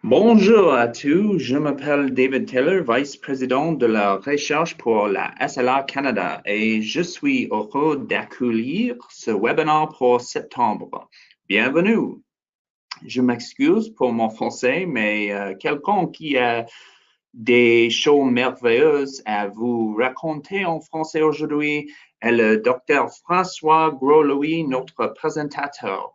Bonjour à tous, je m'appelle David Taylor, vice-président de la recherche pour la SLA Canada et je suis heureux d'accueillir ce webinaire pour septembre. Bienvenue. Je m'excuse pour mon français, mais quelqu'un qui a des choses merveilleuses à vous raconter en français aujourd'hui est le docteur François Gros-Louis, notre présentateur.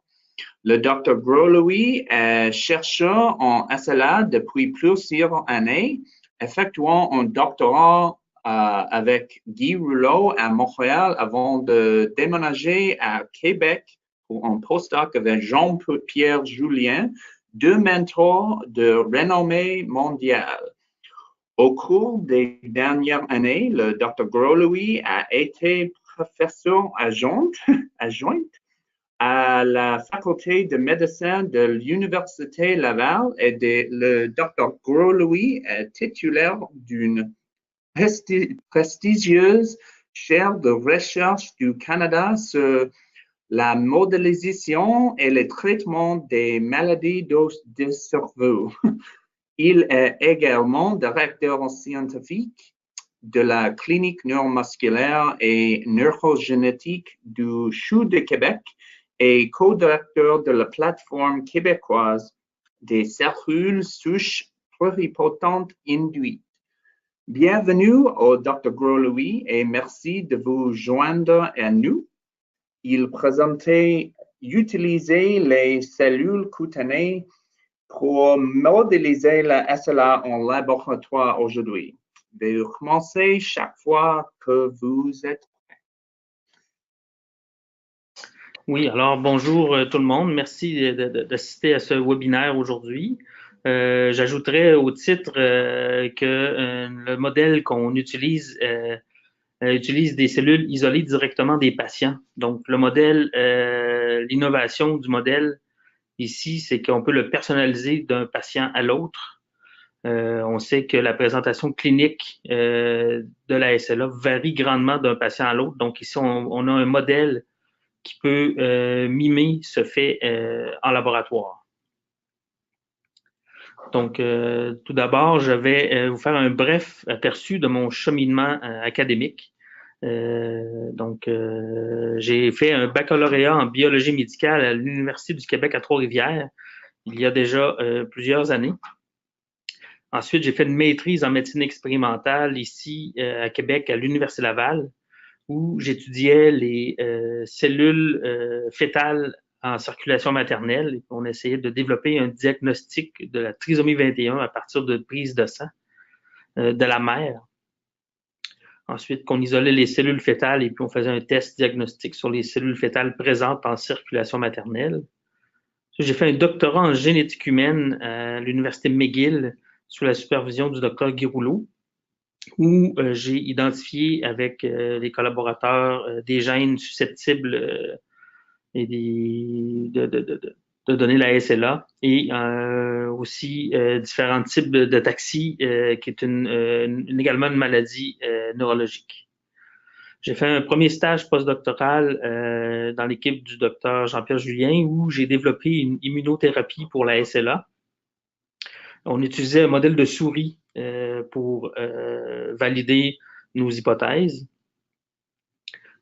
Le Dr. Gros-Louis est chercheur en SLA depuis plusieurs années, effectuant un doctorat avec Guy Rouleau à Montréal avant de déménager à Québec pour un postdoc avec Jean-Pierre Julien, deux mentors de renommée mondiale. Au cours des dernières années, le Dr. Gros-Louis a été professeur adjoint à la faculté de médecine de l'Université Laval et le Dr. Gros-Louis est titulaire d'une prestigieuse chaire de recherche du Canada sur la modélisation et le traitement des maladies du cerveau. Il est également directeur scientifique de la clinique neuromusculaire et neurogénétique du CHU de Québec et co-directeur de la plateforme québécoise des cellules souches pluripotentes induites. Bienvenue au Dr. Gros-Louis et merci de vous joindre à nous. Il présentait utiliser les cellules cutanées pour modéliser la SLA en laboratoire aujourd'hui. Je vais commencer chaque fois que vous êtes prêts. Oui, alors bonjour tout le monde. Merci d'assister à ce webinaire aujourd'hui. J'ajouterais au titre que le modèle qu'on utilise utilise des cellules isolées directement des patients. Donc, le modèle, l'innovation du modèle ici, c'est qu'on peut le personnaliser d'un patient à l'autre. On sait que la présentation clinique de la SLA varie grandement d'un patient à l'autre. Donc, ici, on a un modèle qui peut mimer ce fait en laboratoire. Donc, tout d'abord, je vais vous faire un bref aperçu de mon cheminement académique. J'ai fait un baccalauréat en biologie médicale à l'Université du Québec à Trois-Rivières il y a déjà plusieurs années. Ensuite, j'ai fait une maîtrise en médecine expérimentale ici à Québec à l'Université Laval, où j'étudiais les cellules fœtales en circulation maternelle. On essayait de développer un diagnostic de la trisomie 21 à partir de prises de sang de la mère. Ensuite, qu'on isolait les cellules fœtales et puis on faisait un test diagnostique sur les cellules fœtales présentes en circulation maternelle. J'ai fait un doctorat en génétique humaine à l'Université McGill sous la supervision du docteur Guy Rouleau, où j'ai identifié avec des collaborateurs des gènes susceptibles et de donner la SLA et aussi différents types de taxis qui est également une maladie neurologique. J'ai fait un premier stage postdoctoral dans l'équipe du docteur Jean-Pierre Julien où j'ai développé une immunothérapie pour la SLA. On utilisait un modèle de souris pour valider nos hypothèses.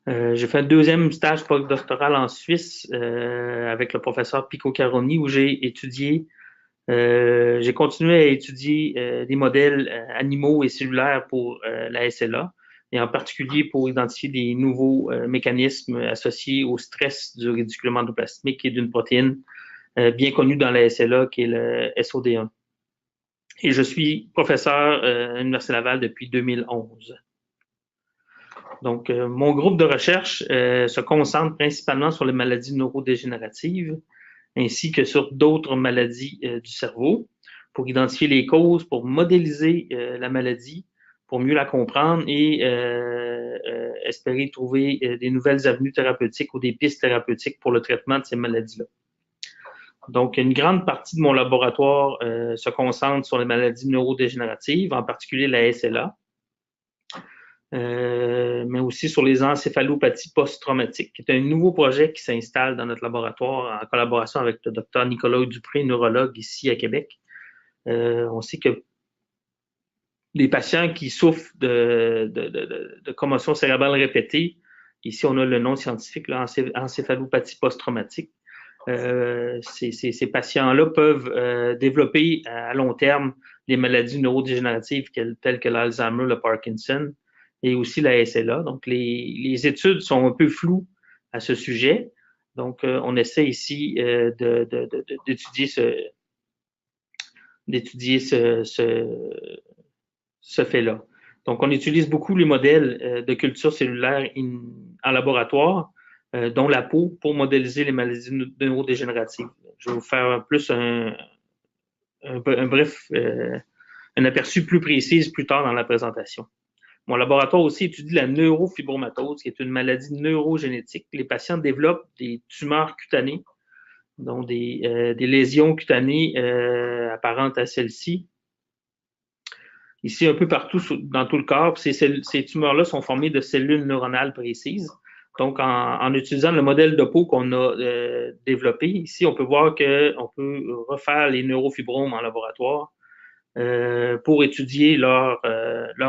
J'ai fait un deuxième stage postdoctoral en Suisse avec le professeur Pico Caroni où j'ai continué à étudier des modèles animaux et cellulaires pour la SLA et en particulier pour identifier des nouveaux mécanismes associés au stress du réticulum endoplasmique et d'une protéine bien connue dans la SLA qui est le SOD1. Et je suis professeur à l'Université Laval depuis 2011. Donc, mon groupe de recherche se concentre principalement sur les maladies neurodégénératives ainsi que sur d'autres maladies du cerveau pour identifier les causes, pour modéliser la maladie, pour mieux la comprendre et espérer trouver des nouvelles avenues thérapeutiques ou des pistes thérapeutiques pour le traitement de ces maladies-là. Donc, une grande partie de mon laboratoire se concentre sur les maladies neurodégénératives, en particulier la SLA, mais aussi sur les encéphalopathies post-traumatiques, qui est un nouveau projet qui s'installe dans notre laboratoire en collaboration avec le docteur Nicolas Dupré, neurologue ici à Québec, On sait que les patients qui souffrent de commotion cérébrale répétée, ici on a le nom scientifique, là, encéphalopathie post-traumatique, ces patients-là peuvent développer à long terme des maladies neurodégénératives telles que l'Alzheimer, le Parkinson et aussi la SLA. Donc, les études sont un peu floues à ce sujet. Donc, on essaie ici d'étudier ce fait-là. Donc, on utilise beaucoup les modèles de culture cellulaire en laboratoire, dont la peau, pour modéliser les maladies neurodégénératives. Je vais vous faire plus un bref, un aperçu plus précis plus tard dans la présentation. Mon laboratoire aussi étudie la neurofibromatose, qui est une maladie neurogénétique. Les patients développent des tumeurs cutanées, donc des lésions cutanées apparentes à celles-ci. Ici, un peu partout dans tout le corps, ces tumeurs-là sont formées de cellules neuronales précises. Donc, en utilisant le modèle de peau qu'on a développé, ici, on peut voir qu'on peut refaire les neurofibromes en laboratoire pour étudier leur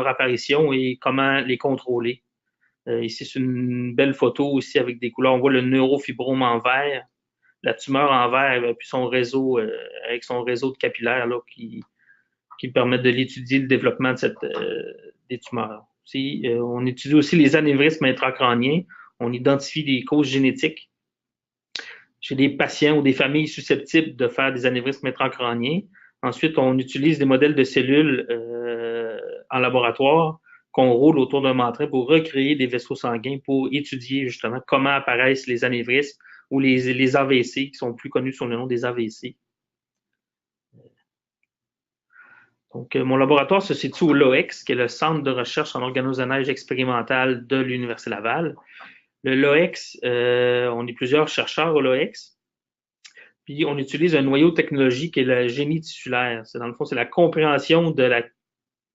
apparition et comment les contrôler. Ici, c'est une belle photo aussi avec des couleurs. On voit le neurofibrome en vert, la tumeur en vert, puis son réseau, avec son réseau de capillaires là, qui permettent de l'étudier, le développement des tumeurs. On étudie aussi les anévrismes intracrâniens. On identifie des causes génétiques chez des patients ou des familles susceptibles de faire des anévrismes intracrâniens. Ensuite, on utilise des modèles de cellules en laboratoire qu'on roule autour d'un membrane pour recréer des vaisseaux sanguins pour étudier justement comment apparaissent les anévrismes ou les AVC, qui sont plus connus sous le nom des AVC. Donc, mon laboratoire se situe au LOEX, qui est le Centre de recherche en organogenèse expérimentale de l'Université Laval. Le LOEX, on est plusieurs chercheurs au LOEX. Puis, on utilise un noyau de technologie qui est le génie tissulaire. Dans le fond, c'est la compréhension de la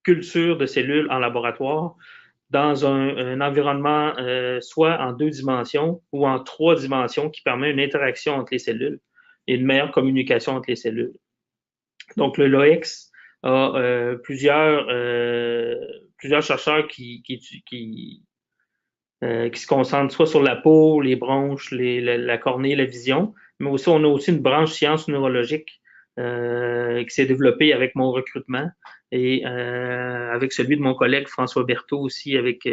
culture de cellules en laboratoire dans un environnement soit en 2 dimensions ou en 3 dimensions qui permet une interaction entre les cellules et une meilleure communication entre les cellules. Donc, le LOEX a plusieurs chercheurs qui se concentrent soit sur la peau, les bronches, la cornée, la vision, mais aussi on a aussi une branche sciences neurologiques qui s'est développée avec mon recrutement et avec celui de mon collègue François Berthaud aussi, avec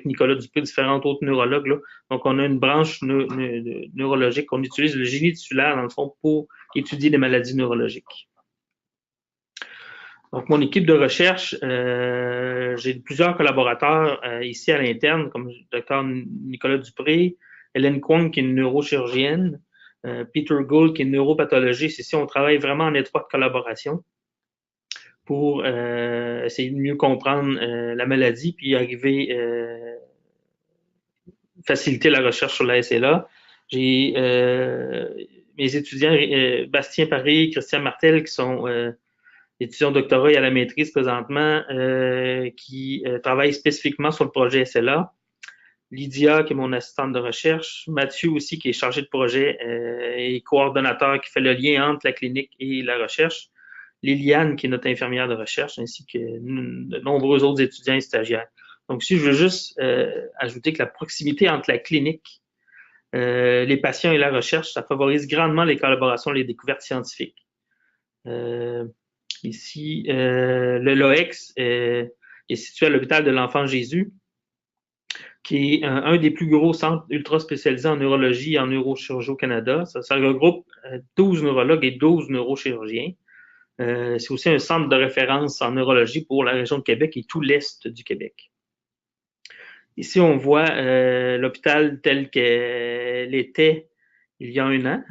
Nicolas Dupré, différents autres neurologues. Là. Donc, on a une branche neurologique. On utilise le génie tissulaire, dans le fond, pour étudier les maladies neurologiques. Donc, mon équipe de recherche, j'ai plusieurs collaborateurs ici à l'interne, comme le docteur Nicolas Dupré, Hélène Kwong, qui est une neurochirurgienne, Peter Gould, qui est une neuropathologiste. Ici, on travaille vraiment en étroite collaboration pour essayer de mieux comprendre la maladie puis arriver faciliter la recherche sur la SLA. J'ai mes étudiants Bastien Paré, Christian Martel, qui sont étudiants de doctorat et à la maîtrise présentement, qui travaillent spécifiquement sur le projet SLA. Lydia, qui est mon assistante de recherche. Mathieu aussi, qui est chargé de projet et coordonnateur, qui fait le lien entre la clinique et la recherche. Liliane, qui est notre infirmière de recherche, ainsi que de nombreux autres étudiants et stagiaires. Donc, si je veux juste ajouter que la proximité entre la clinique, les patients et la recherche, ça favorise grandement les collaborations et les découvertes scientifiques. Ici, le LOEX est situé à l'hôpital de l'Enfant Jésus, qui est un des plus gros centres ultra spécialisés en neurologie et en neurochirurgie au Canada. Ça regroupe 12 neurologues et 12 neurochirurgiens. C'est aussi un centre de référence en neurologie pour la région de Québec et tout l'Est du Québec. Ici, on voit l'hôpital tel qu'il était il y a 1 an,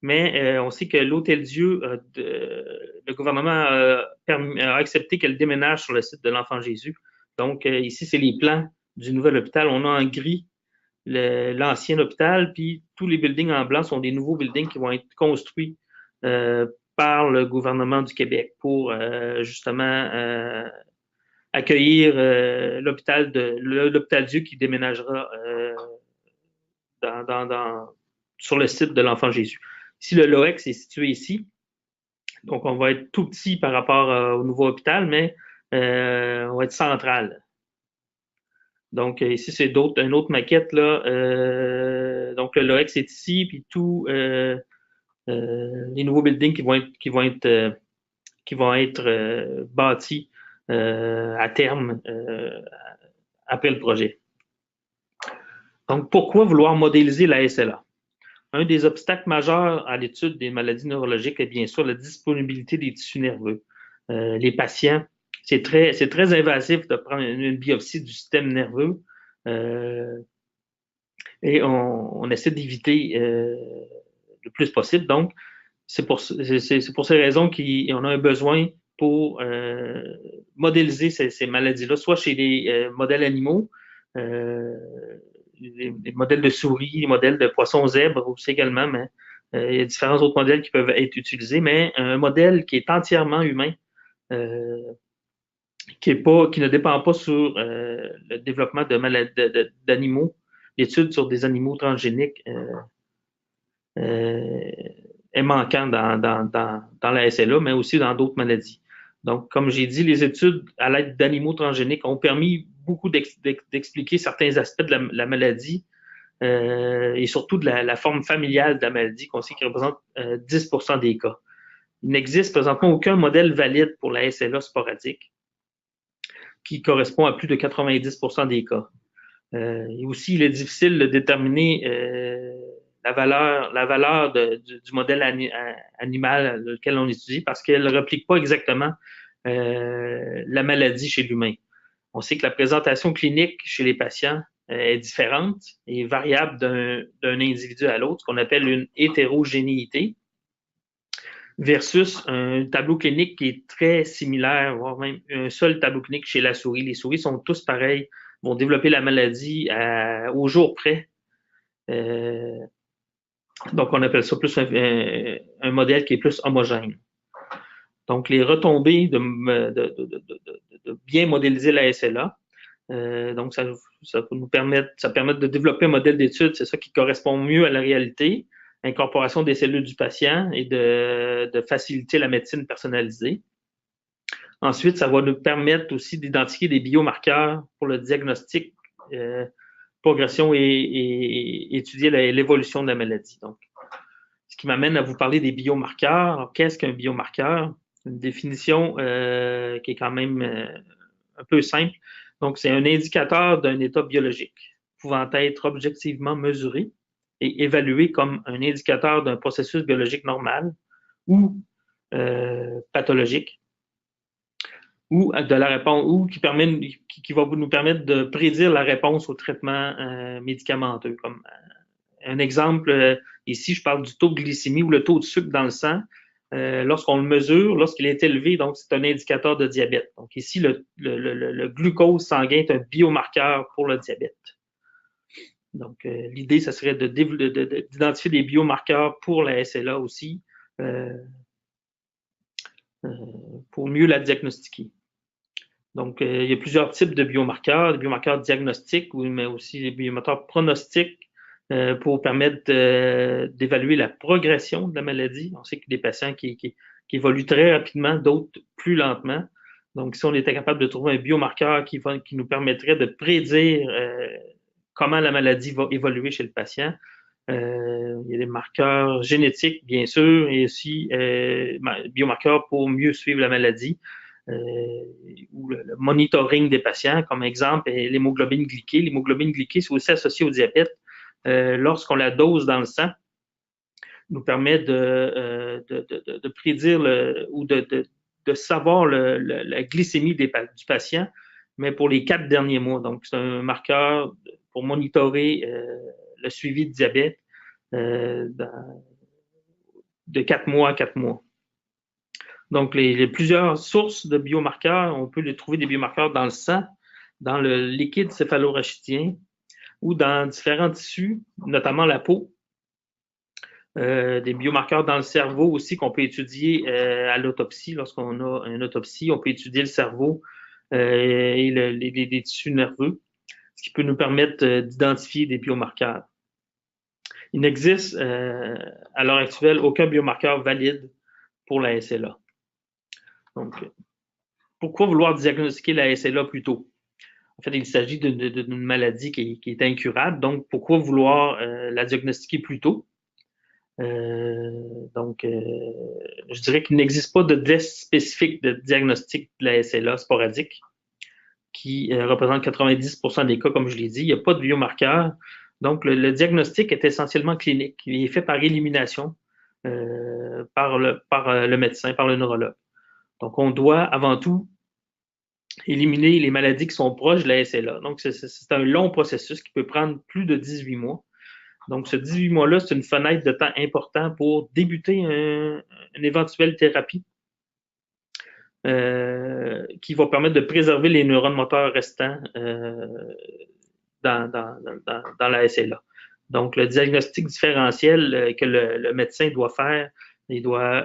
mais on sait que l'Hôtel-Dieu, le gouvernement a accepté qu'elle déménage sur le site de l'Enfant Jésus. Donc, ici, c'est les plans du nouvel hôpital. On a en gris l'ancien hôpital, puis tous les buildings en blanc sont des nouveaux buildings qui vont être construits par le gouvernement du Québec pour justement accueillir l'hôpital Dieu qui déménagera sur le site de l'Enfant Jésus. Ici, le LOEX est situé ici. Donc, on va être tout petit par rapport au nouveau hôpital, mais on va être central. Donc, ici, c'est une autre maquette, là. Donc, le LOEX est ici, puis tous les nouveaux buildings qui vont être bâtis à terme après le projet. Donc, pourquoi vouloir modéliser la SLA? Un des obstacles majeurs à l'étude des maladies neurologiques est bien sûr la disponibilité des tissus nerveux. Les patients, c'est très invasif de prendre une biopsie du système nerveux et on essaie d'éviter le plus possible. Donc, c'est pour ces raisons qu'on a un besoin pour modéliser ces maladies-là, soit chez les modèles animaux, les modèles de souris, les modèles de poissons zèbres aussi également, mais il y a différents autres modèles qui peuvent être utilisés, mais un modèle qui est entièrement humain, qui ne dépend pas sur le développement d'animaux, l'étude sur des animaux transgéniques est manquant dans la SLA, mais aussi dans d'autres maladies. Donc, comme j'ai dit, les études à l'aide d'animaux transgéniques ont permis beaucoup d'expliquer certains aspects de la maladie et surtout de la forme familiale de la maladie qu'on sait qui représente 10% des cas. Il n'existe présentement aucun modèle valide pour la SLA sporadique qui correspond à plus de 90% des cas. Et aussi, il est difficile de déterminer la valeur du modèle animal lequel on étudie parce qu'elle ne replique pas exactement la maladie chez l'humain. On sait que la présentation clinique chez les patients est différente et variable d'un individu à l'autre, ce qu'on appelle une hétérogénéité, versus un tableau clinique qui est très similaire, voire même un seul tableau clinique chez la souris. Les souris sont tous pareils, vont développer la maladie au jour près. Donc, on appelle ça plus un modèle qui est plus homogène. Donc, les retombées de bien modéliser la SLA, donc ça permet de développer un modèle d'étude, c'est ça qui correspond mieux à la réalité, incorporation des cellules du patient et de faciliter la médecine personnalisée. Ensuite, ça va nous permettre aussi d'identifier des biomarqueurs pour le diagnostic, progression et étudier l'évolution de la maladie. Donc, ce qui m'amène à vous parler des biomarqueurs. Qu'est-ce qu'un biomarqueur? Une définition qui est quand même un peu simple. Donc, c'est un indicateur d'un état biologique pouvant être objectivement mesuré et évalué comme un indicateur d'un processus biologique normal ou pathologique, ou de la réponse, ou qui va nous permettre de prédire la réponse au traitement médicamenteux. Comme un exemple, ici, je parle du taux de glycémie ou le taux de sucre dans le sang. Lorsqu'on le mesure, lorsqu'il est élevé, donc c'est un indicateur de diabète. Donc ici, le glucose sanguin est un biomarqueur pour le diabète. Donc l'idée, ça serait d'identifier des biomarqueurs pour la SLA aussi, pour mieux la diagnostiquer. Donc il y a plusieurs types de biomarqueurs, des biomarqueurs diagnostiques, mais aussi des biomarqueurs pronostiques, pour permettre d'évaluer la progression de la maladie. On sait qu'il y a des patients qui évoluent très rapidement, d'autres plus lentement. Donc, si on était capable de trouver un biomarqueur qui nous permettrait de prédire comment la maladie va évoluer chez le patient, il y a des marqueurs génétiques, bien sûr, et aussi biomarqueurs pour mieux suivre la maladie. Ou le monitoring des patients, comme exemple, l'hémoglobine glyquée. L'hémoglobine glyquée, c'est aussi associé au diabète. Lorsqu'on la dose dans le sang, nous permet de prédire ou de savoir la glycémie du patient, mais pour les 4 derniers mois. Donc, c'est un marqueur pour monitorer le suivi de diabète de 4 mois à 4 mois. Donc, les plusieurs sources de biomarqueurs, on peut les trouver des biomarqueurs dans le sang, dans le liquide céphalorachidien, ou dans différents tissus, notamment la peau. Des biomarqueurs dans le cerveau aussi qu'on peut étudier à l'autopsie. Lorsqu'on a une autopsie, on peut étudier le cerveau et les tissus nerveux, ce qui peut nous permettre d'identifier des biomarqueurs. Il n'existe à l'heure actuelle aucun biomarqueur valide pour la SLA. Donc, pourquoi vouloir diagnostiquer la SLA plus tôt? En fait, il s'agit d'une maladie qui est incurable, donc pourquoi vouloir la diagnostiquer plus tôt? Je dirais qu'il n'existe pas de test spécifique de diagnostic de la SLA sporadique qui représente 90% des cas, comme je l'ai dit. Il n'y a pas de biomarqueur. Donc, le diagnostic est essentiellement clinique. Il est fait par élimination par le médecin, par le neurologue. Donc, on doit avant tout éliminer les maladies qui sont proches de la SLA. Donc, c'est un long processus qui peut prendre plus de 18 mois. Donc, ce 18 mois-là, c'est une fenêtre de temps important pour débuter une éventuelle thérapie qui va permettre de préserver les neurones moteurs restants dans la SLA. Donc, le diagnostic différentiel que le médecin doit faire, il doit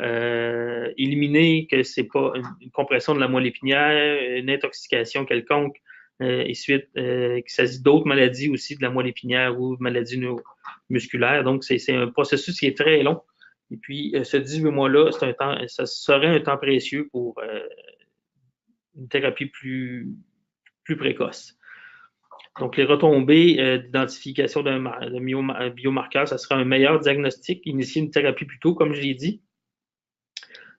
éliminer que ce n'est pas une compression de la moelle épinière, une intoxication quelconque, et suite qu'il s'agit d'autres maladies aussi de la moelle épinière ou maladies musculaires. Donc, c'est un processus qui est très long. Et puis, ce 18 mois-là, ça serait un temps précieux pour une thérapie plus précoce. Donc, les retombées d'identification d'un biomarqueur, ça serait un meilleur diagnostic, initier une thérapie plus tôt, comme je l'ai dit,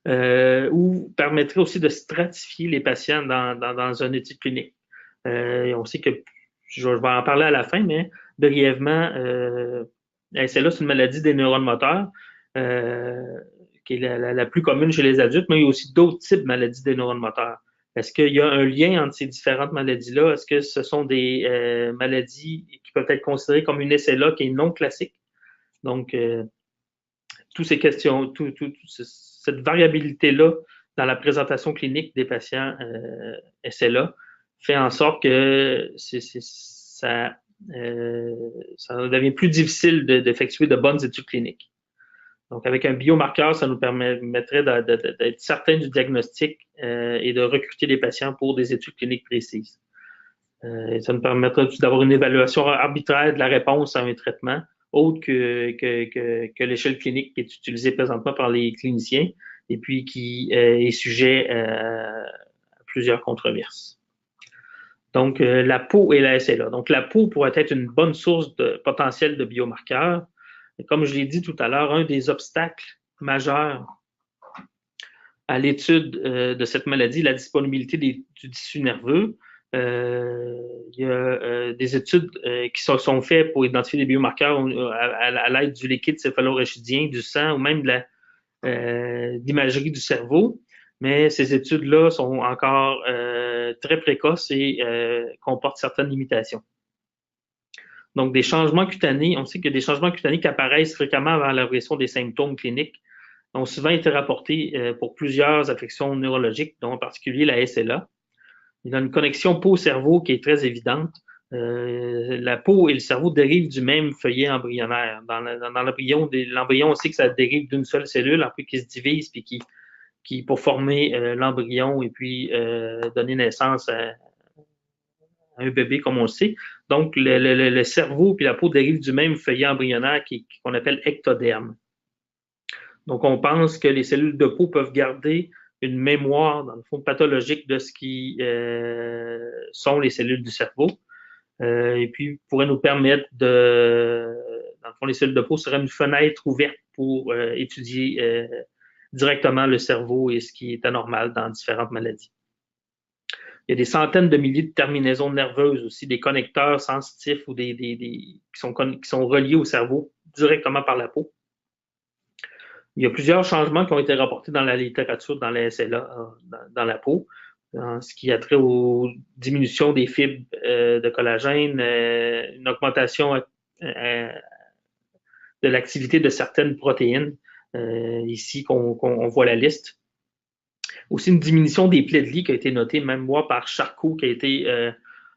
ou permettrait aussi de stratifier les patients dans une étude clinique. On sait que, je vais en parler à la fin, mais brièvement, SLA, c'est une maladie des neurones moteurs, qui est la plus commune chez les adultes, mais il y a aussi d'autres types de maladies des neurones moteurs. Est-ce qu'il y a un lien entre ces différentes maladies-là? Est-ce que ce sont des maladies qui peuvent être considérées comme une SLA qui est non classique? Donc, toutes ces questions, cette variabilité-là dans la présentation clinique des patients SLA fait en sorte que ça devient plus difficile d'effectuer de bonnes études cliniques. Donc, avec un biomarqueur, ça nous permettrait d'être certain du diagnostic et de recruter des patients pour des études cliniques précises. Ça nous permettrait d'avoir une évaluation arbitraire de la réponse à un traitement, autre que l'échelle clinique qui est utilisée présentement par les cliniciens et puis qui est sujet à plusieurs controverses. Donc, la peau et la SLA. Donc, la peau pourrait être une bonne source potentielle de biomarqueurs. Comme je l'ai dit tout à l'heure, un des obstacles majeurs à l'étude de cette maladie, la disponibilité du tissu nerveux. Il y a des études qui sont faites pour identifier des biomarqueurs à l'aide du liquide céphalorachidien, du sang ou même de l'imagerie du cerveau. Mais ces études-là sont encore très précoces et comportent certaines limitations. Donc, des changements cutanés, on sait que des changements cutanés qui apparaissent fréquemment avant l'apparition des symptômes cliniques ont souvent été rapportés pour plusieurs affections neurologiques, dont en particulier la SLA. Il y a une connexion peau-cerveau qui est très évidente. La peau et le cerveau dérivent du même feuillet embryonnaire. Dans l'embryon, on sait que ça dérive d'une seule cellule, après qui se divise, puis qui pour former l'embryon et puis donner naissance à un bébé, comme on le sait. Donc, le cerveau et la peau dérivent du même feuillet embryonnaire qu'on appelle ectoderme. Donc, on pense que les cellules de peau peuvent garder une mémoire, dans le fond, pathologique de ce qui sont les cellules du cerveau. Et puis, pourrait nous permettre dans le fond, les cellules de peau seraient une fenêtre ouverte pour étudier directement le cerveau et ce qui est anormal dans différentes maladies. Il y a des centaines de milliers de terminaisons nerveuses aussi, des connecteurs sensitifs ou qui sont reliés au cerveau directement par la peau. Il y a plusieurs changements qui ont été rapportés dans la littérature, dans la SLA, dans la peau, en ce qui a trait aux diminutions des fibres de collagène, une augmentation de l'activité de certaines protéines, ici qu'on voit la liste. Aussi une diminution des plaies de lit qui a été notée, même moi, par Charcot, qui a été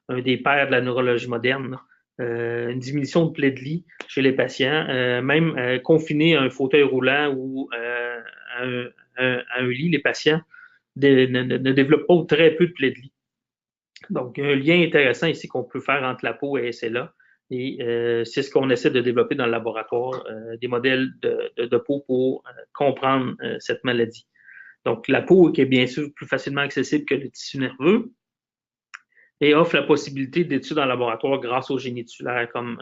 un des pères de la neurologie moderne. Une diminution de plaies de lit chez les patients, même confinés à un fauteuil roulant ou à un lit, les patients ne développent pas ou très peu de plaies de lit. Donc, un lien intéressant ici qu'on peut faire entre la peau et SLA. Et c'est ce qu'on essaie de développer dans le laboratoire, des modèles de peau pour comprendre cette maladie. Donc, la peau qui est bien sûr plus facilement accessible que le tissu nerveux et offre la possibilité d'études en laboratoire grâce au génie tissulaire, comme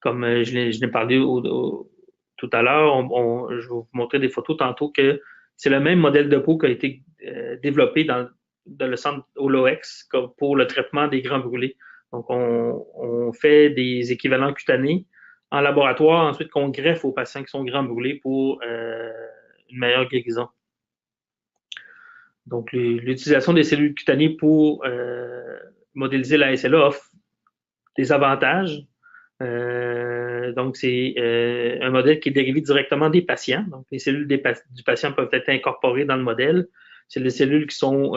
je l'ai parlé tout à l'heure. Je vais vous montrer des photos tantôt que c'est le même modèle de peau qui a été développé dans le centre Holo-X pour le traitement des grands brûlés. Donc, on fait des équivalents cutanés en laboratoire, ensuite qu'on greffe aux patients qui sont grands brûlés pour une meilleure guérison. Donc, l'utilisation des cellules cutanées pour modéliser la SLA offre des avantages. Donc, c'est un modèle qui est dérivé directement des patients. Donc, les cellules du patient peuvent être incorporées dans le modèle. C'est des cellules qui sont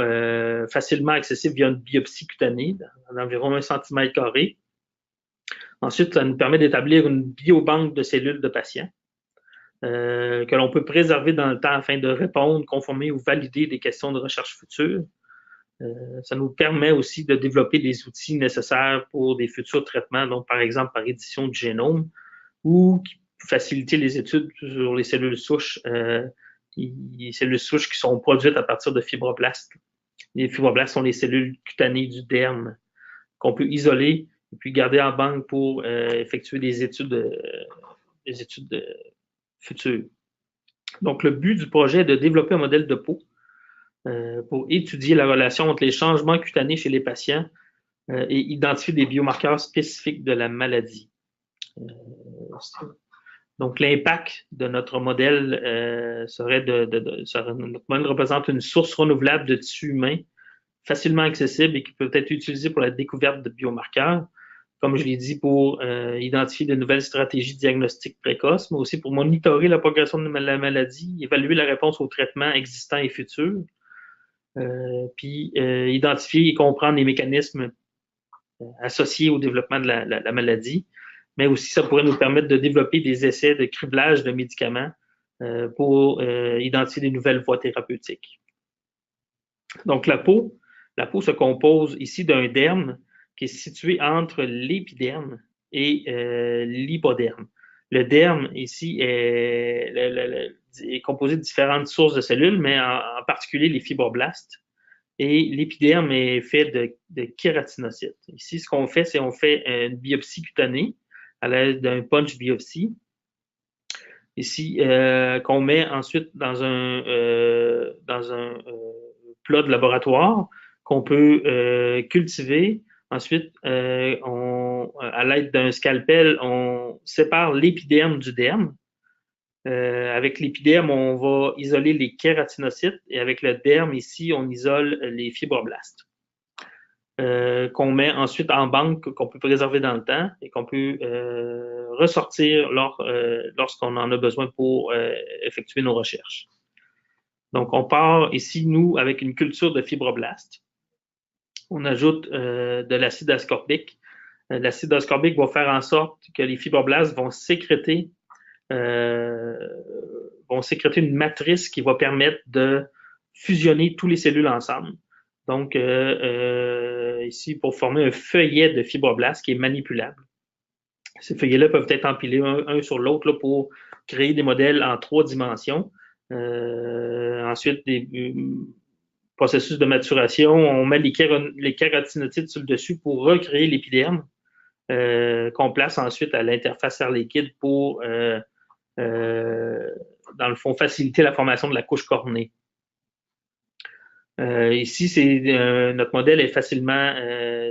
facilement accessibles via une biopsie cutanée d'environ 1 cm². Ensuite, ça nous permet d'établir une biobanque de cellules de patients que l'on peut préserver dans le temps afin de répondre, conformer ou valider des questions de recherche futures. Ça nous permet aussi de développer des outils nécessaires pour des futurs traitements, donc par exemple par édition du génome ou faciliter les études sur les cellules souches, qui sont produites à partir de fibroblastes. Les fibroblastes sont les cellules cutanées du derme qu'on peut isoler et puis garder en banque pour effectuer des études futures. Donc, le but du projet est de développer un modèle de peau pour étudier la relation entre les changements cutanés chez les patients et identifier des biomarqueurs spécifiques de la maladie. Donc, l'impact de notre modèle notre modèle représente une source renouvelable de tissu humain facilement accessible et qui peut être utilisé pour la découverte de biomarqueurs, comme je l'ai dit, pour identifier de nouvelles stratégies diagnostiques précoces, mais aussi pour monitorer la progression de la maladie, évaluer la réponse aux traitements existants et futurs, puis identifier et comprendre les mécanismes associés au développement de la maladie, mais aussi ça pourrait nous permettre de développer des essais de criblage de médicaments pour identifier des nouvelles voies thérapeutiques. Donc, la peau se compose ici d'un derme qui est situé entre l'épiderme et l'hypoderme. Le derme ici est composé de différentes sources de cellules, mais en particulier les fibroblastes. Et l'épiderme est fait de kératinocytes. Ici, ce qu'on fait, c'est qu'on fait une biopsie cutanée à l'aide d'un punch biopsie. Ici, qu'on met ensuite dans un plat de laboratoire qu'on peut cultiver. Ensuite, à l'aide d'un scalpel, on sépare l'épiderme du derme. Avec l'épiderme, on va isoler les kératinocytes et avec le derme, ici, on isole les fibroblastes. Qu'on met ensuite en banque, qu'on peut préserver dans le temps et qu'on peut ressortir lorsqu'on en a besoin pour effectuer nos recherches. Donc, on part ici, nous, avec une culture de fibroblastes. On ajoute de l'acide ascorbique. L'acide ascorbique va faire en sorte que les fibroblastes vont sécréter une matrice qui va permettre de fusionner tous les cellules ensemble. Donc, ici, pour former un feuillet de fibroblastes qui est manipulable. Ces feuillets-là peuvent être empilés un sur l'autre pour créer des modèles en 3 dimensions. Ensuite, des processus de maturation, on met les kératinocytes sur le dessus pour recréer l'épiderme, qu'on place ensuite à l'interface air liquide pour, dans le fond, faciliter la formation de la couche cornée. Ici, notre modèle est facilement,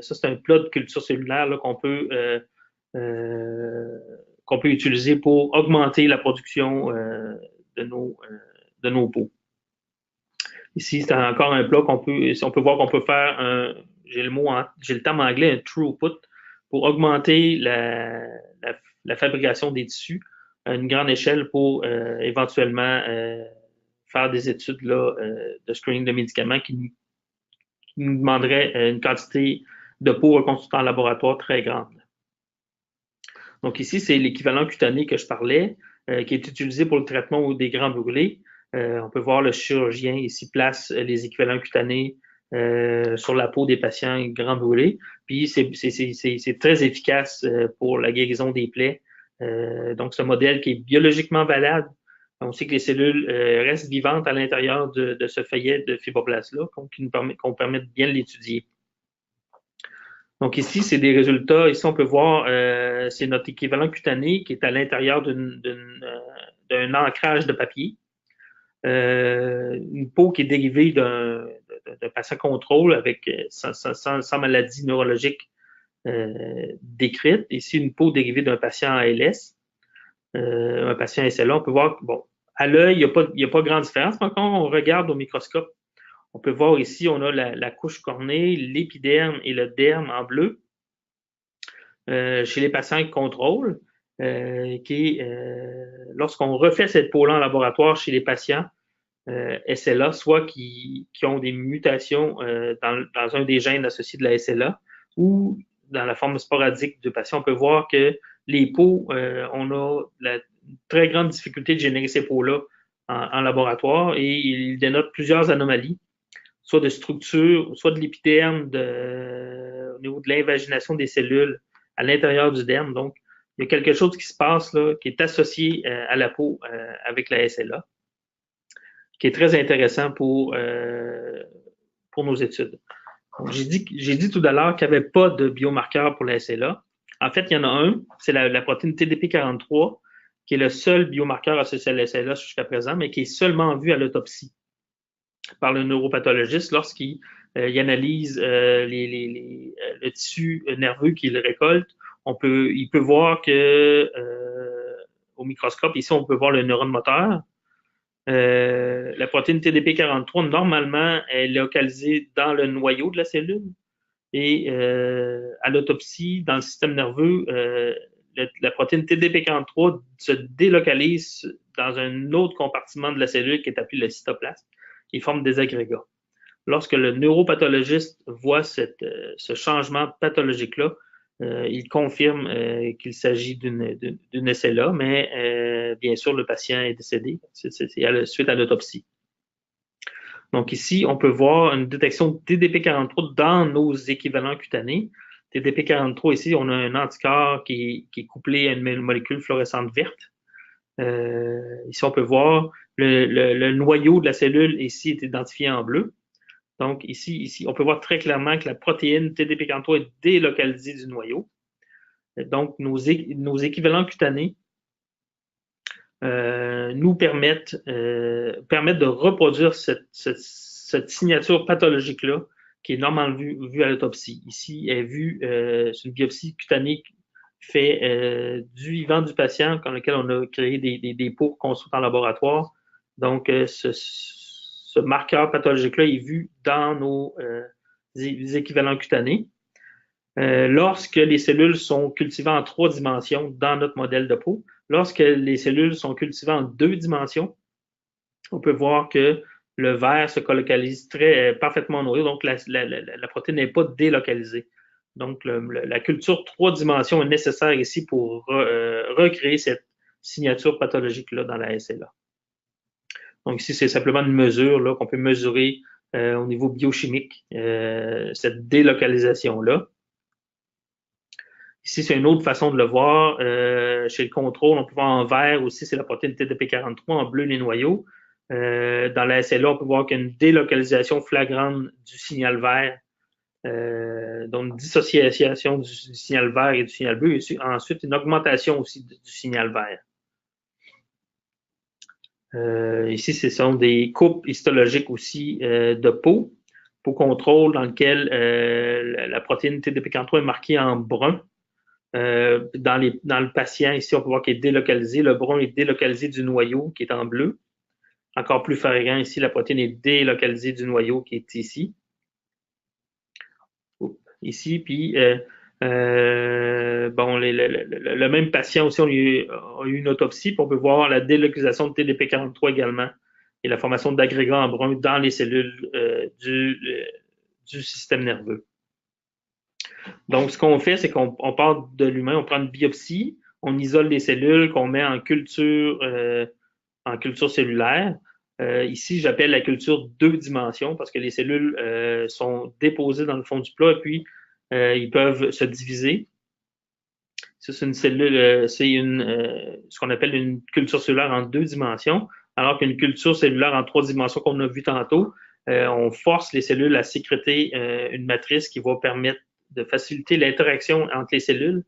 ça c'est un plat de culture cellulaire là, qu'on peut utiliser pour augmenter la production de nos peaux. Ici, c'est encore un plat on peut voir qu'on peut faire j'ai le terme anglais, un throughput, pour augmenter la fabrication des tissus à une grande échelle pour éventuellement faire des études là, de screening de médicaments qui nous demanderaient une quantité de peau reconstruite en laboratoire très grande. Donc ici, c'est l'équivalent cutané que je parlais, qui est utilisé pour le traitement des grands brûlés. On peut voir le chirurgien ici place les équivalents cutanés sur la peau des patients grands brûlés. Puis c'est très efficace pour la guérison des plaies. Donc c'est un modèle qui est biologiquement valable On sait que les cellules restent vivantes à l'intérieur de ce feuillet de fibroblaste-là, qu'on permet de bien l'étudier. Donc ici, c'est des résultats. Ici, on peut voir, c'est notre équivalent cutané qui est à l'intérieur d'un ancrage de papier. Une peau qui est dérivée d'un patient contrôle avec sans maladie neurologique décrite. Ici, une peau dérivée d'un patient ALS, un patient SLA. On peut voir, bon, à l'œil, il n'y a pas grande différence, mais quand on regarde au microscope, on peut voir ici, on a la couche cornée, l'épiderme et le derme en bleu. Chez les patients de contrôle, lorsqu'on refait cette peau-là en laboratoire chez les patients SLA, soit qui ont des mutations dans un des gènes associés de la SLA, ou dans la forme sporadique du patient, on peut voir que les peaux, on a la très grande difficulté de générer ces peaux-là en laboratoire, et ils dénotent plusieurs anomalies, soit de structure, soit de l'épiderme, au niveau de l'invagination des cellules à l'intérieur du derme. Donc, il y a quelque chose qui se passe là, qui est associé à la peau avec la SLA, qui est très intéressant pour nos études. J'ai dit tout à l'heure qu'il n'y avait pas de biomarqueur pour la SLA. En fait, il y en a un, c'est la protéine TDP43, qui est le seul biomarqueur associé à la SLA jusqu'à présent, mais qui est seulement vu à l'autopsie par le neuropathologiste lorsqu'il analyse le tissu nerveux qu'il récolte. Il peut voir que au microscope, ici, on peut voir le neurone moteur. La protéine TDP43, normalement, est localisée dans le noyau de la cellule. Et à l'autopsie, dans le système nerveux, la protéine TDP43 se délocalise dans un autre compartiment de la cellule qui est appelé le cytoplasme et forme des agrégats. Lorsque le neuropathologiste voit ce changement pathologique-là, il confirme qu'il s'agit d'une SLA, mais bien sûr, le patient est décédé. C'est suite à l'autopsie. Donc ici, on peut voir une détection de TDP43 dans nos équivalents cutanés. TDP43, ici, on a un anticorps qui est couplé à une molécule fluorescente verte. Ici, on peut voir le noyau de la cellule ici est identifié en bleu. Donc ici, on peut voir très clairement que la protéine TDP43 est délocalisée du noyau. Donc, nos équivalents cutanés nous permettent de reproduire cette signature pathologique-là qui est normalement vue à l'autopsie. Ici, elle est vue, c'est une biopsie cutanée fait du vivant du patient dans lequel on a créé des peaux construites en laboratoire. Donc, ce marqueur pathologique-là est vu dans nos équivalents cutanés. Lorsque les cellules sont cultivées en 3 dimensions dans notre modèle de peau, lorsque les cellules sont cultivées en 2 dimensions, on peut voir que le vert se colocalise parfaitement noyau, donc la protéine n'est pas délocalisée. Donc, la culture 3 dimensions est nécessaire ici pour recréer cette signature pathologique-là dans la SLA. Donc, ici, c'est simplement une mesure qu'on peut mesurer au niveau biochimique, cette délocalisation-là. Ici, c'est une autre façon de le voir. Chez le contrôle, on peut voir en vert aussi, c'est la protéine TDP43, en bleu, les noyaux. Dans la SLA, on peut voir qu'il y a une délocalisation flagrante du signal vert. Donc, une dissociation du signal vert et du signal bleu. Et ensuite, une augmentation aussi du signal vert. Ici, ce sont des coupes histologiques aussi de peau contrôle dans lequel la protéine TDP43 est marquée en brun. Dans le patient, ici, on peut voir qu'il est délocalisé. Le brun est délocalisé du noyau qui est en bleu. Encore plus flagrant ici, la protéine est délocalisée du noyau qui est ici. Ici, puis le même patient aussi, on a eu une autopsie, puis on peut voir la délocalisation de TDP43 également et la formation d'agrégats en brun dans les cellules du système nerveux. Donc, ce qu'on fait, c'est qu'on part de l'humain, on prend une biopsie, on isole les cellules qu'on met en culture cellulaire. Ici, j'appelle la culture 2 dimensions parce que les cellules sont déposées dans le fond du plat et puis ils peuvent se diviser. Ça, c'est une cellule, c'est ce qu'on appelle une culture cellulaire en 2 dimensions, alors qu'une culture cellulaire en 3 dimensions qu'on a vu tantôt, on force les cellules à sécréter une matrice qui va permettre de faciliter l'interaction entre les cellules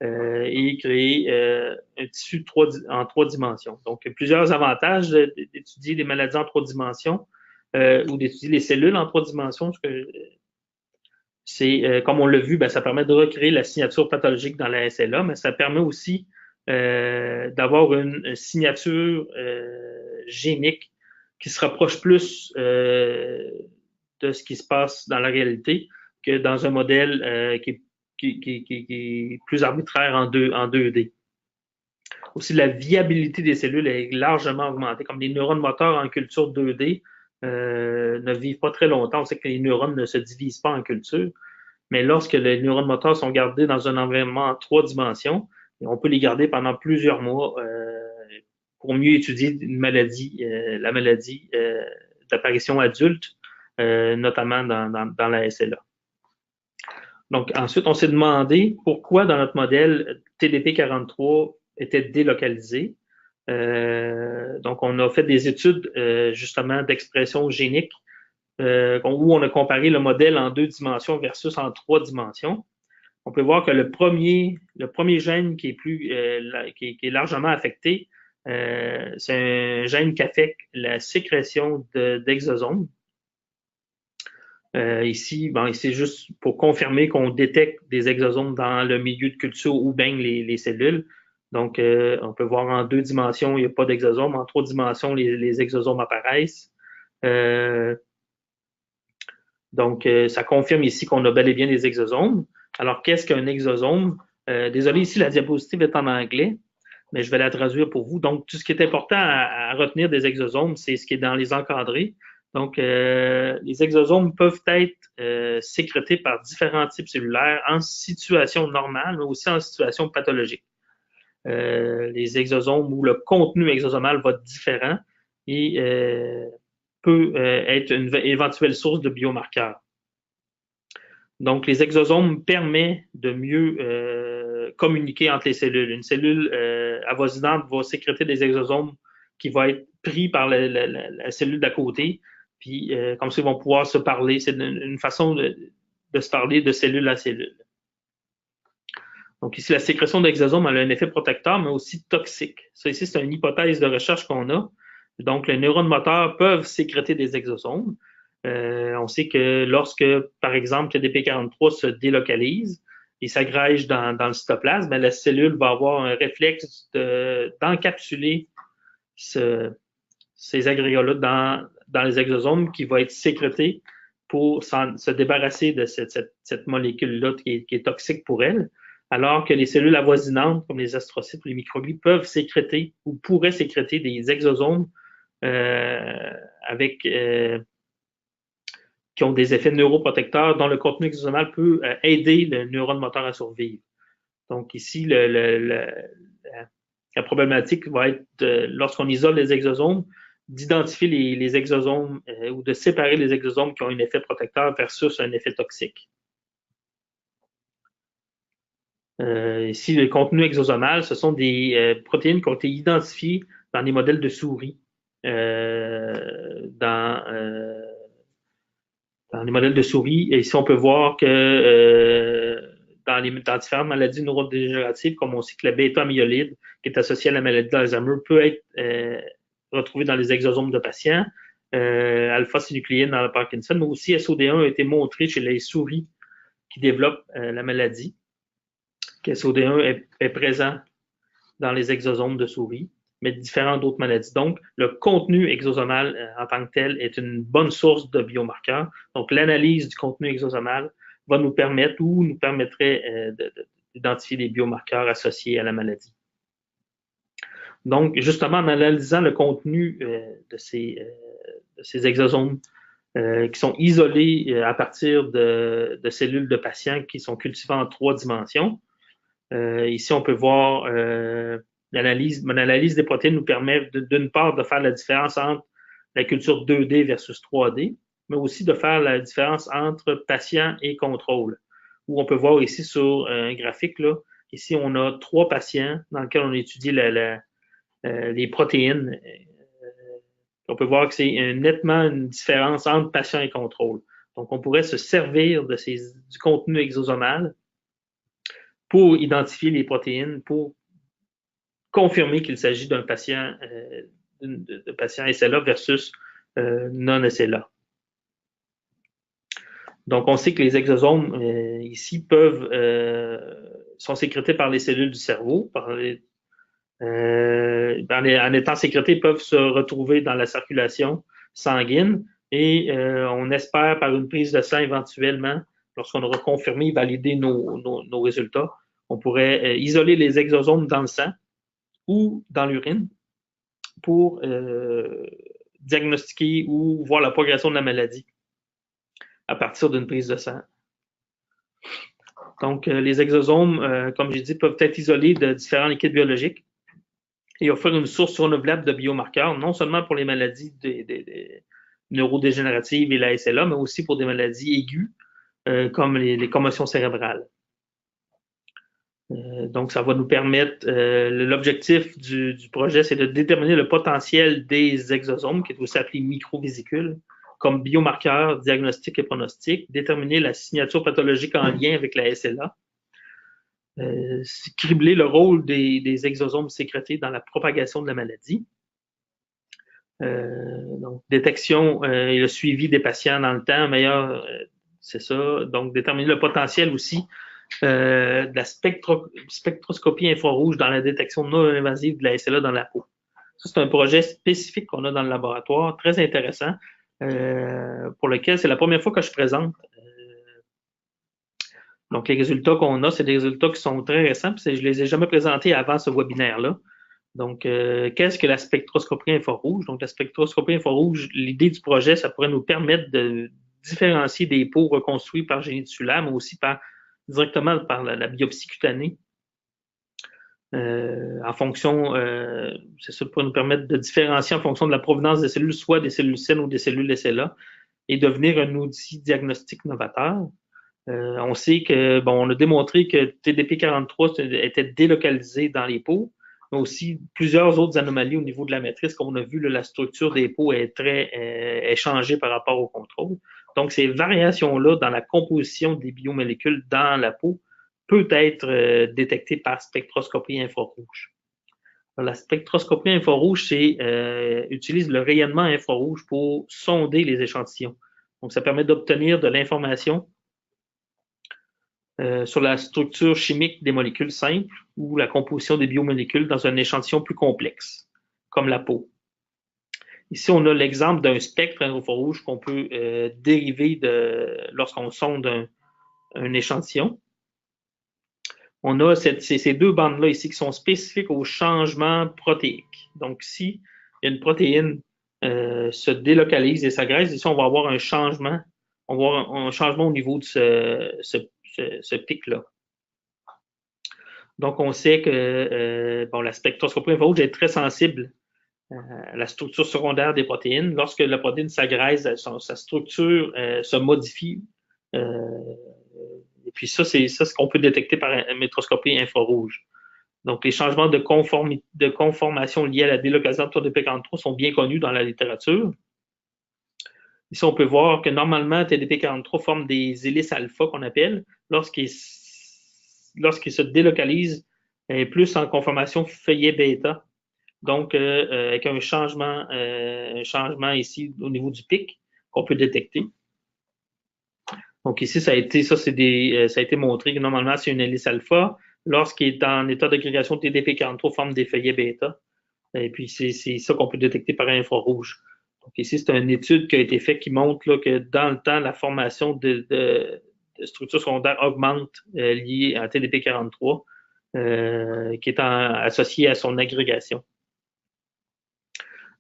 et créer un tissu en 3 dimensions. Donc, il y a plusieurs avantages d'étudier les maladies en 3 dimensions ou d'étudier les cellules en 3 dimensions. C'est, comme on l'a vu, ben, ça permet de recréer la signature pathologique dans la SLA, mais ça permet aussi d'avoir une signature génique qui se rapproche plus de ce qui se passe dans la réalité que dans un modèle qui est plus arbitraire en 2D. Aussi, la viabilité des cellules est largement augmentée. Comme les neurones moteurs en culture 2D ne vivent pas très longtemps, on sait que les neurones ne se divisent pas en culture, mais lorsque les neurones moteurs sont gardés dans un environnement en 3 dimensions, on peut les garder pendant plusieurs mois pour mieux étudier une maladie, la maladie d'apparition adulte, notamment dans la SLA. Donc, ensuite, on s'est demandé pourquoi dans notre modèle TDP43 était délocalisé. Donc, on a fait des études justement d'expression génique où on a comparé le modèle en 2 dimensions versus en 3 dimensions. On peut voir que le premier gène qui est largement affecté, c'est un gène qui affecte la sécrétion d'exosomes. Ici, c'est juste pour confirmer qu'on détecte des exosomes dans le milieu de culture où baignent les cellules. Donc, on peut voir en 2 dimensions, il n'y a pas d'exosomes. En 3 dimensions, les exosomes apparaissent. Donc, ça confirme ici qu'on a bel et bien des exosomes. Alors, qu'est-ce qu'un exosome? Désolé, ici, la diapositive est en anglais, mais je vais la traduire pour vous. Donc, tout ce qui est important à retenir des exosomes, c'est ce qui est dans les encadrés. Donc, les exosomes peuvent être sécrétés par différents types cellulaires en situation normale, mais aussi en situation pathologique. Les exosomes où le contenu exosomal va être différent et peut être une éventuelle source de biomarqueurs. Donc, les exosomes permettent de mieux communiquer entre les cellules. Une cellule avoisinante va sécréter des exosomes qui vont être pris par la cellule d'à côté, puis comme ça, ils vont pouvoir se parler. C'est une façon de se parler de cellule à cellule. Donc, ici, la sécrétion d'exosomes a un effet protecteur, mais aussi toxique. Ça, ici, c'est une hypothèse de recherche qu'on a. Donc, les neurones moteurs peuvent sécréter des exosomes. On sait que lorsque, par exemple, le TDP43 se délocalise et s'agrège dans le cytoplasme, ben, la cellule va avoir un réflexe d'encapsuler ces agrégats-là dans les exosomes qui va être sécrété pour se débarrasser de cette molécule-là qui est toxique pour elle, alors que les cellules avoisinantes, comme les astrocytes ou les microglies, peuvent sécréter ou pourraient sécréter des exosomes qui ont des effets neuroprotecteurs dont le contenu exosomal peut aider le neurone moteur à survivre. Donc ici, la problématique va être, lorsqu'on isole les exosomes, d'identifier les exosomes ou de séparer les exosomes qui ont un effet protecteur versus un effet toxique. Ici, le contenu exosomal, ce sont des protéines qui ont été identifiées dans des modèles de souris, dans les modèles de souris. Et ici, on peut voir que dans différentes maladies neurodégénératives, comme on sait que la bêta-amyloïde, qui est associée à la maladie d'Alzheimer, peut être retrouvée dans les exosomes de patients, alpha-synucléine dans le Parkinson, mais aussi SOD1 a été montré chez les souris qui développent la maladie, que SOD1 est présent dans les exosomes de souris, mais différentes d'autres maladies. Donc, le contenu exosomal en tant que tel est une bonne source de biomarqueurs. Donc, l'analyse du contenu exosomal va nous permettre ou nous permettrait d'identifier des biomarqueurs associés à la maladie. Donc, justement, en analysant le contenu de ces exosomes qui sont isolés à partir de cellules de patients qui sont cultivées en 3 dimensions, ici, on peut voir l'analyse des protéines nous permet d'une part de faire la différence entre la culture 2D versus 3D, mais aussi de faire la différence entre patient et contrôle. Où on peut voir ici sur un graphique là, Ici, on a 3 patients dans lesquels on étudie les protéines. On peut voir que c'est nettement une différence entre patient et contrôle. Donc, on pourrait se servir du contenu exosomal pour identifier les protéines, pour confirmer qu'il s'agit d'un patient, de patient SLA versus non SLA. Donc, on sait que les exosomes ici sont sécrétés par les cellules du cerveau. En étant sécrétés, peuvent se retrouver dans la circulation sanguine et on espère par une prise de sang éventuellement, lorsqu'on aura confirmé et validé nos résultats, on pourrait isoler les exosomes dans le sang ou dans l'urine pour diagnostiquer ou voir la progression de la maladie à partir d'une prise de sang. Donc, les exosomes, comme j'ai dit, peuvent être isolés de différents liquides biologiques et offrir une source renouvelable de biomarqueurs, non seulement pour les maladies neurodégénératives et la SLA, mais aussi pour des maladies aiguës, comme les commotions cérébrales. Donc, ça va nous permettre, l'objectif du projet, c'est de déterminer le potentiel des exosomes, qui est aussi appelé microvésicules, comme biomarqueurs, diagnostiques et pronostiques, déterminer la signature pathologique en lien avec la SLA, cribler le rôle des exosomes sécrétés dans la propagation de la maladie, donc détection et le suivi des patients dans le temps, meilleur, c'est ça, donc déterminer le potentiel aussi de la spectroscopie infrarouge dans la détection non invasive de la SLA dans la peau. Ça, c'est un projet spécifique qu'on a dans le laboratoire, très intéressant, pour lequel c'est la première fois que je présente. Donc, les résultats qu'on a, c'est des résultats qui sont très récents, puis je les ai jamais présentés avant ce webinaire-là. Donc, qu'est-ce que la spectroscopie infrarouge? Donc, la spectroscopie infrarouge, l'idée du projet, ça pourrait nous permettre de différencier des peaux reconstruits par génie tissulaire, mais aussi directement par la biopsie cutanée. En fonction, c'est ça pourrait nous permettre de différencier en fonction de la provenance des cellules, soit des cellules saines ou des cellules SLA, et devenir un outil diagnostique novateur. On sait que, on a démontré que TDP43 était délocalisé dans les peaux, mais aussi plusieurs autres anomalies au niveau de la matrice. Comme on a vu, la structure des peaux est changée par rapport au contrôle. Donc, ces variations-là dans la composition des biomolécules dans la peau peut être détectée par spectroscopie infrarouge. Alors, la spectroscopie infrarouge, utilise le rayonnement infrarouge pour sonder les échantillons. Donc, ça permet d'obtenir de l'information sur la structure chimique des molécules simples ou la composition des biomolécules dans un échantillon plus complexe, comme la peau. Ici, on a l'exemple d'un spectre infrarouge qu'on peut dériver lorsqu'on sonde un échantillon. On a ces deux bandes-là ici qui sont spécifiques au changement protéique. Donc, si une protéine se délocalise et s'agrège, ici, on va avoir un changement. On va avoir un changement au niveau de ce pic-là. Donc, on sait que la spectroscopie infrarouge est très sensible à la structure secondaire des protéines. Lorsque la protéine s'agrège, sa structure se modifie. Et puis ça, c'est ce qu'on peut détecter par une métroscopie infrarouge. Donc, les changements de conformation liés à la délocalisation de TDP43 sont bien connus dans la littérature. Ici, on peut voir que normalement, TDP43 forme des hélices alpha qu'on appelle lorsqu'il se délocalise plus en conformation feuillet bêta. Donc, avec un changement ici au niveau du pic qu'on peut détecter. Donc ici, ça a été montré que normalement, c'est une hélice alpha. Lorsqu'il est en état d'agrégation de TDP43, forme des feuillets bêta. Et puis, c'est ça qu'on peut détecter par infrarouge. Donc ici, c'est une étude qui a été faite qui montre là, que dans le temps, la formation de structures secondaires augmente liée à TDP43, qui est associée à son agrégation.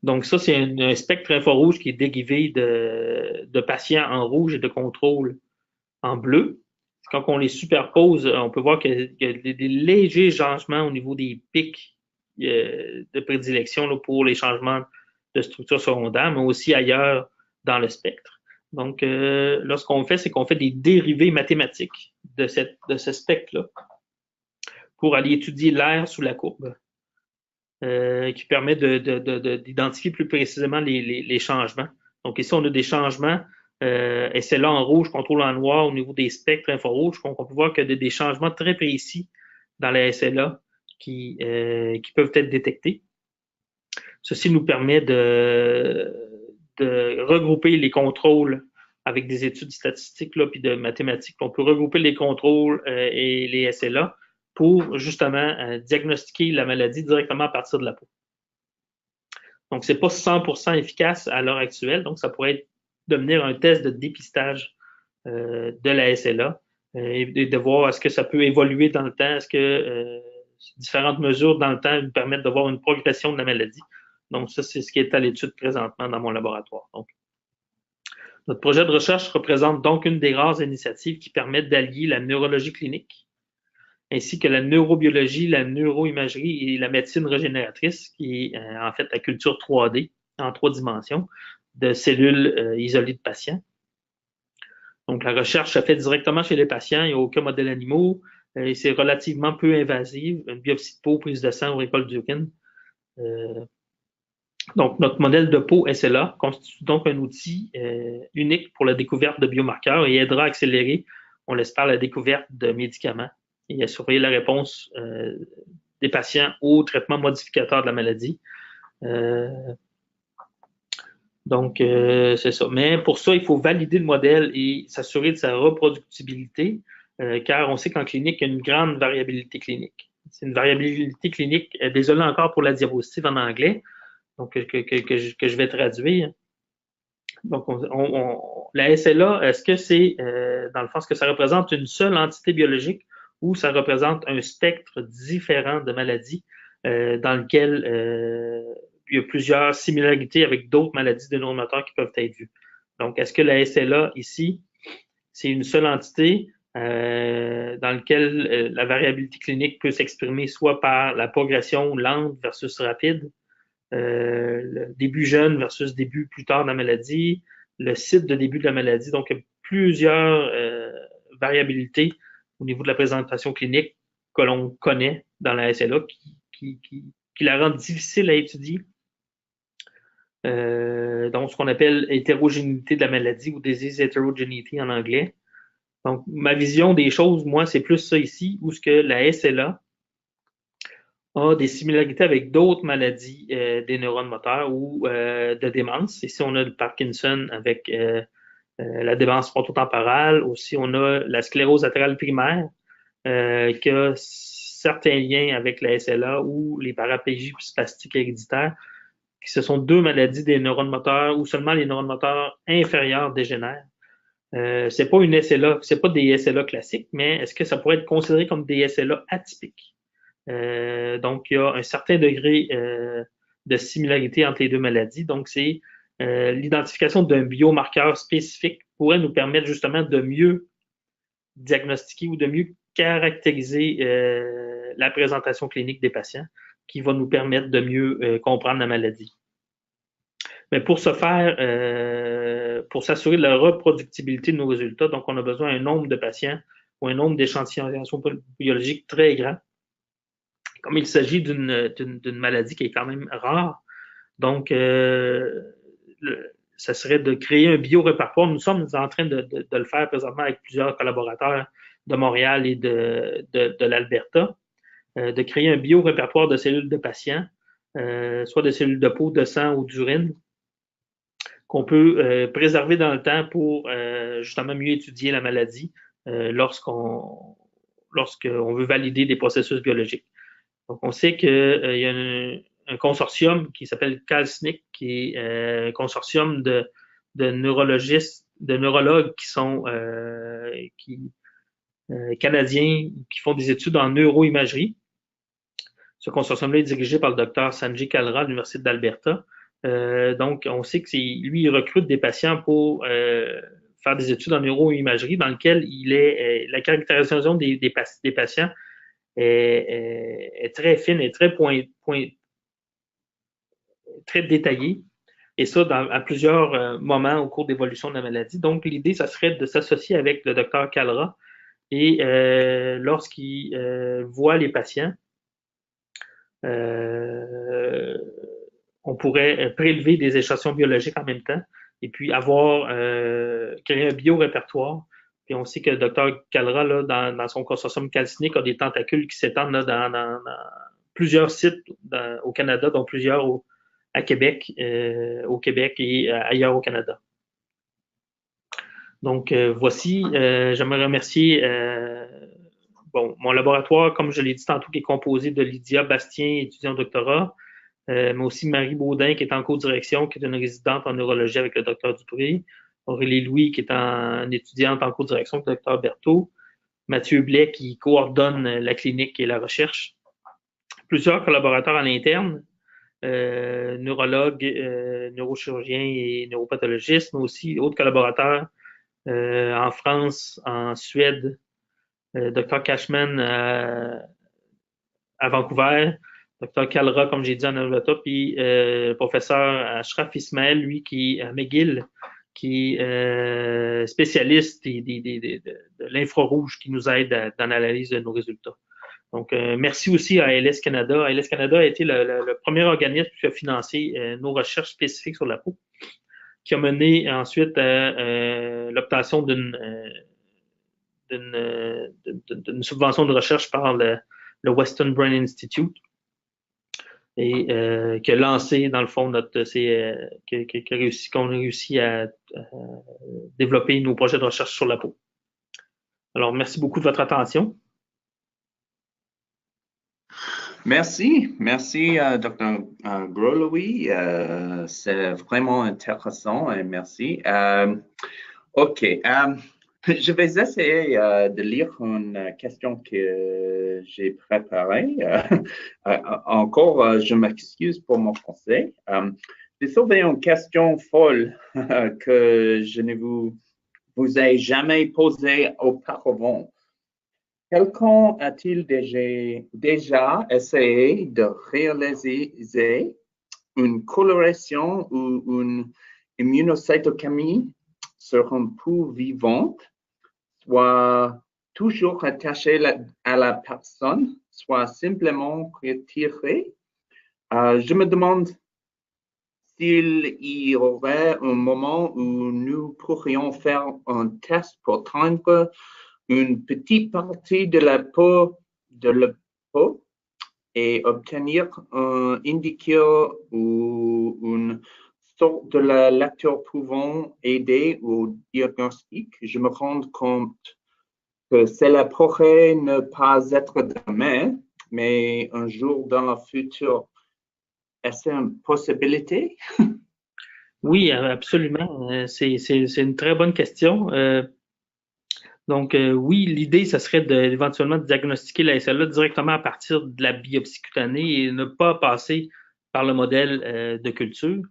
Donc ça, c'est un spectre infrarouge qui est dérivé de patients en rouge et de contrôle en bleu. Quand on les superpose, on peut voir qu'il y a des légers changements au niveau des pics de prédilection là, pour les changements de structure secondaire, mais aussi ailleurs dans le spectre. Donc, lorsqu'on fait, c'est qu'on fait des dérivés mathématiques de ce spectre-là pour aller étudier l'air sous la courbe, qui permet d'identifier plus précisément les changements. Donc ici, on a des changements, SLA en rouge, contrôle en noir au niveau des spectres infrarouges. Donc on peut voir qu'il y a des changements très précis dans la SLA qui peuvent être détectés. Ceci nous permet de regrouper les contrôles avec des études statistiques là, puis de mathématiques. On peut regrouper les contrôles et les SLA pour justement diagnostiquer la maladie directement à partir de la peau. Donc, c'est pas 100% efficace à l'heure actuelle. Donc, ça pourrait devenir un test de dépistage de la SLA et de voir est-ce que ça peut évoluer dans le temps, est-ce que différentes mesures dans le temps nous permettent de voir une progression de la maladie. Donc, ça, c'est ce qui est à l'étude présentement dans mon laboratoire. Donc, notre projet de recherche représente donc une des rares initiatives qui permettent d'allier la neurologie clinique ainsi que la neurobiologie, la neuroimagerie et la médecine régénératrice, qui est en fait la culture 3D en 3 dimensions de cellules isolées de patients. Donc, la recherche se fait directement chez les patients, il n'y a aucun modèle animaux, et c'est relativement peu invasif, une biopsie de peau, prise de sang ou récolte d'urine. Donc, notre modèle de peau SLA constitue donc un outil unique pour la découverte de biomarqueurs et aidera à accélérer, on l'espère, la découverte de médicaments et à surveiller la réponse des patients aux traitements modificateurs de la maladie. Donc, c'est ça. Mais pour ça, il faut valider le modèle et s'assurer de sa reproductibilité, car on sait qu'en clinique, il y a une grande variabilité clinique. C'est une variabilité clinique, désolé encore pour la diapositive en anglais, donc que je vais traduire. Donc, la SLA, est-ce que c'est, dans le fond, est-ce que ça représente une seule entité biologique ou ça représente un spectre différent de maladies dans lequel il y a plusieurs similarités avec d'autres maladies de neuromoteurs qui peuvent être vues. Donc, est-ce que la SLA ici, c'est une seule entité dans laquelle la variabilité clinique peut s'exprimer soit par la progression lente versus rapide, le début jeune versus début plus tard de la maladie, le site de début de la maladie. Donc, il y a plusieurs variabilités au niveau de la présentation clinique que l'on connaît dans la SLA qui la rend difficile à étudier. Donc, ce qu'on appelle hétérogénéité de la maladie ou disease heterogeneity en anglais. Donc, ma vision des choses, moi, c'est plus ça ici, où ce que la SLA a des similarités avec d'autres maladies des neurones moteurs ou de démence. Ici, on a le Parkinson avec la démence frontotemporale. Aussi, on a la sclérose latérale primaire qui a certains liens avec la SLA ou les paraplégies spastiques héréditaires, qui ce sont 2 maladies des neurones moteurs où seulement les neurones moteurs inférieurs dégénèrent. C'est pas une SLA, c'est pas des SLA classiques, mais est-ce que ça pourrait être considéré comme des SLA atypiques? Donc, il y a un certain degré de similarité entre les 2 maladies. Donc, c'est l'identification d'un biomarqueur spécifique pourrait nous permettre justement de mieux diagnostiquer ou de mieux caractériser la présentation clinique des patients, qui va nous permettre de mieux comprendre la maladie. Mais pour ce faire, pour s'assurer de la reproductibilité de nos résultats, donc on a besoin d'un nombre de patients ou un nombre d'échantillons biologiques très grand. Comme il s'agit d'une maladie qui est quand même rare, donc ça serait de créer un biorépertoire. Nous sommes en train de le faire présentement avec plusieurs collaborateurs de Montréal et de l'Alberta, de créer un biorépertoire de cellules de patients, soit de cellules de peau, de sang ou d'urine, qu'on peut préserver dans le temps pour justement mieux étudier la maladie lorsqu'on veut valider des processus biologiques. Donc, on sait qu'il y a un consortium qui s'appelle CalSNIC, qui est un consortium de neurologistes, de neurologues qui sont canadiens, qui font des études en neuroimagerie. Ce consortium-là est dirigé par le docteur Sanjay Kalra de l'Université d'Alberta. Donc, on sait que lui, il recrute des patients pour faire des études en neuroimagerie dans lesquelles la caractérisation des patients est très fine et très très détaillée. Et ça, à plusieurs moments au cours d'évolution de la maladie. Donc, l'idée, ça serait de s'associer avec le docteur Kalra Et lorsqu'il voit les patients, on pourrait prélever des échantillons biologiques en même temps et puis créer un biorépertoire. Puis on sait que le docteur Calra, là, dans son consortium calcinique, a des tentacules qui s'étendent là, dans plusieurs sites au Canada, dont plusieurs au Québec et ailleurs au Canada. Donc, voici, j'aimerais remercier mon laboratoire, comme je l'ai dit tantôt, qui est composé de Lydia Bastien, étudiant au doctorat, mais aussi Marie Baudin, qui est en co-direction, qui est une résidente en neurologie avec le docteur Dupré, Aurélie Louis, qui est une étudiante en co-direction avec le docteur Berthaud, Mathieu Blais, qui coordonne la clinique et la recherche, plusieurs collaborateurs à l'interne, neurologues, neurochirurgiens et neuropathologistes, mais aussi d'autres collaborateurs en France, en Suède, Dr Cashman à Vancouver, Dr Calra, comme j'ai dit, en Alberta, puis professeur Ashraf Ismail, lui, qui est à McGill, qui est spécialiste de l'infrarouge qui nous aide dans l'analyse de nos résultats. Donc, merci aussi à ALS Canada. ALS Canada a été le premier organisme qui a financé nos recherches spécifiques sur la peau, qui a mené ensuite à l'obtention d'une subvention de recherche par le Western Brain Institute et qui a lancé, dans le fond, qu'on a réussi à développer nos projets de recherche sur la peau. Alors, merci beaucoup de votre attention. Merci, Dr. Groslouis. C'est vraiment intéressant et merci. OK. Je vais essayer de lire une question que j'ai préparée. Encore, je m'excuse pour mon français. J'ai sauvé une question folle que je ne vous ai jamais posée auparavant. Quelqu'un a-t-il déjà essayé de réaliser une coloration ou une immunocytochimie sur une peau vivante, soit toujours attachée à la personne, soit simplement retirée? Je me demande s'il y aurait un moment où nous pourrions faire un test pour prendre une petite partie de la peau et obtenir un indicateur ou une sorte de la lecture pouvant aider au diagnostic. Je me rends compte que cela pourrait ne pas être demain, mais un jour dans le futur. Est-ce une possibilité? Oui, absolument. C'est une très bonne question. Donc, oui, l'idée, ce serait éventuellement de diagnostiquer la SLA directement à partir de la biopsie cutanée et ne pas passer par le modèle de culture.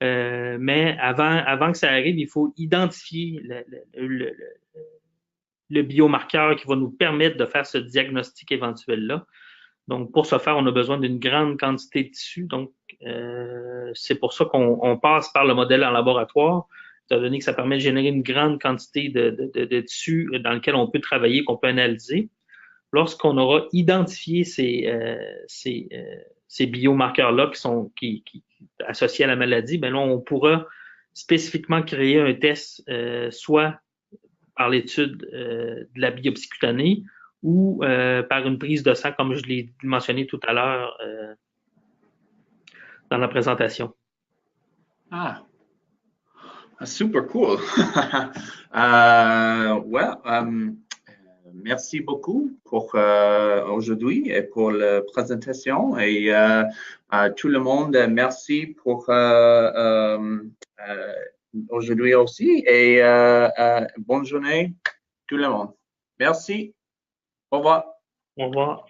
Mais avant que ça arrive, il faut identifier le biomarqueur qui va nous permettre de faire ce diagnostic éventuel-là. Donc, pour ce faire, on a besoin d'une grande quantité de tissu. Donc, c'est pour ça qu'on passe par le modèle en laboratoire, étant donné que ça permet de générer une grande quantité de tissu dans lequel on peut travailler, qu'on peut analyser. Lorsqu'on aura identifié ces biomarqueurs-là qui sont associés à la maladie, ben là, on pourra spécifiquement créer un test, soit par l'étude de la biopsie cutanée, ou par une prise de sang, comme je l'ai mentionné tout à l'heure dans la présentation. Super cool. Merci beaucoup pour aujourd'hui et pour la présentation. Et tout le monde, merci pour aujourd'hui aussi. Et bonne journée tout le monde. Merci. Au revoir. Au revoir.